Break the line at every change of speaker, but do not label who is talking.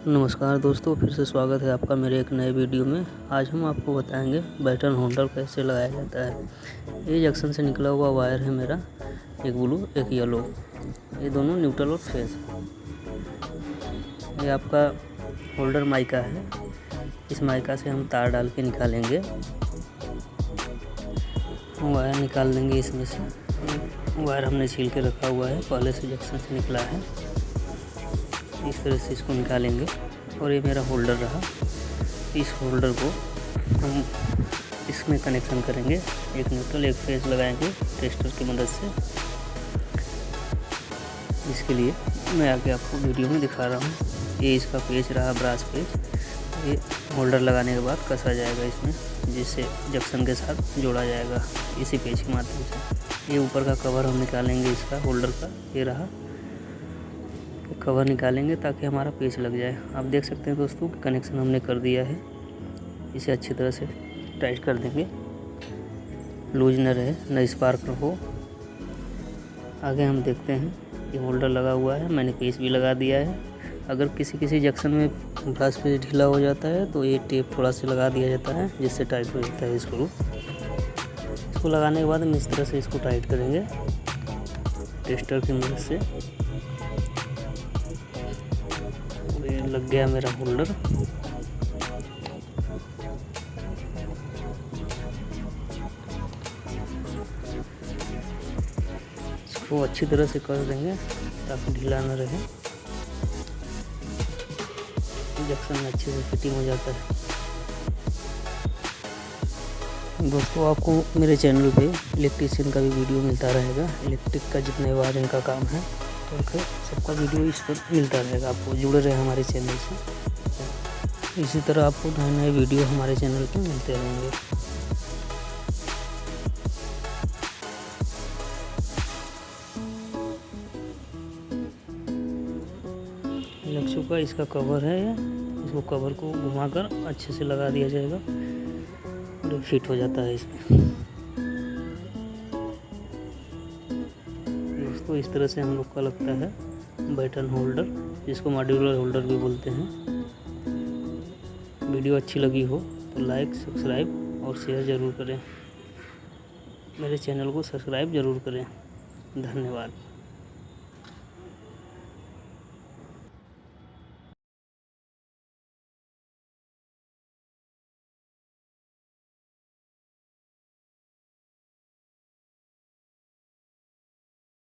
नमस्कार दोस्तों, फिर से स्वागत है आपका मेरे एक नए वीडियो में। आज हम आपको बताएंगे बैटन होल्डर कैसे लगाया जाता है। ये जंक्शन से निकला हुआ वायर है मेरा, एक ब्लू एक येलो, ये दोनों न्यूट्रल और फेस। ये आपका होल्डर माइका है। इस माइका से हम तार डाल के निकालेंगे, वायर निकाल लेंगे इसमें से। वायर हमने छील के रखा हुआ है, पहले से जंक्शन से निकला है। इस तरह से इसको निकालेंगे और ये मेरा होल्डर रहा। इस होल्डर को हम इसमें कनेक्शन करेंगे, एक न्यूट्रल एक फेस लगाएंगे टेस्टर की मदद से। इसके लिए मैं आगे आपको वीडियो में दिखा रहा हूँ। ये इसका पेच रहा, ब्रास पेच। ये होल्डर लगाने के बाद कसा जाएगा इसमें, जिससे जंक्शन के साथ जोड़ा जाएगा इसी पेच के माध्यम से। ये ऊपर का कवर हम निकालेंगे इसका होल्डर का, ये रहा कवर निकालेंगे ताकि हमारा पेच लग जाए। आप देख सकते हैं दोस्तों, कनेक्शन हमने कर दिया है। इसे अच्छी तरह से टाइट कर देंगे, लूज न रहे, न स्पार्क हो। आगे हम देखते हैं, ये होल्डर लगा हुआ है, मैंने पेच भी लगा दिया है। अगर किसी जंक्शन में ब्रश पेच ढीला हो जाता है तो ये टेप थोड़ा सा लगा दिया जाता है, जिससे टाइट हो जाता है स्क्रू। इसको लगाने के बाद हम इस तरह से इसको टाइट करेंगे टेस्टर की मदद से। लग गया मेरा होल्डर। इसको अच्छी तरह से कर देंगे ताकि ढीला न रहे। जंक्शन में अच्छे से फिटिंग हो जाता है। दोस्तों, आपको मेरे चैनल पे इलेक्ट्रीशियन का भी वीडियो मिलता रहेगा। इलेक्ट्रिक का जितने वायरिंग का काम है तो उनका सबका वीडियो इस पर मिलता रहेगा। आपको जुड़े रहे हमारे चैनल से। इसी तरह आपको नए नए वीडियो हमारे चैनल पर मिलते रहेंगे। लग चुका इसका कवर है। इसको कवर को घुमाकर अच्छे से लगा दिया जाएगा और फिट हो जाता है इसमें। दोस्तों, इस तरह से हम लोग का लगता है बैटन होल्डर, जिसको मॉड्यूलर होल्डर भी बोलते हैं। वीडियो अच्छी लगी हो तो लाइक, सब्सक्राइब और शेयर ज़रूर करें। मेरे चैनल को सब्सक्राइब ज़रूर करें। धन्यवाद।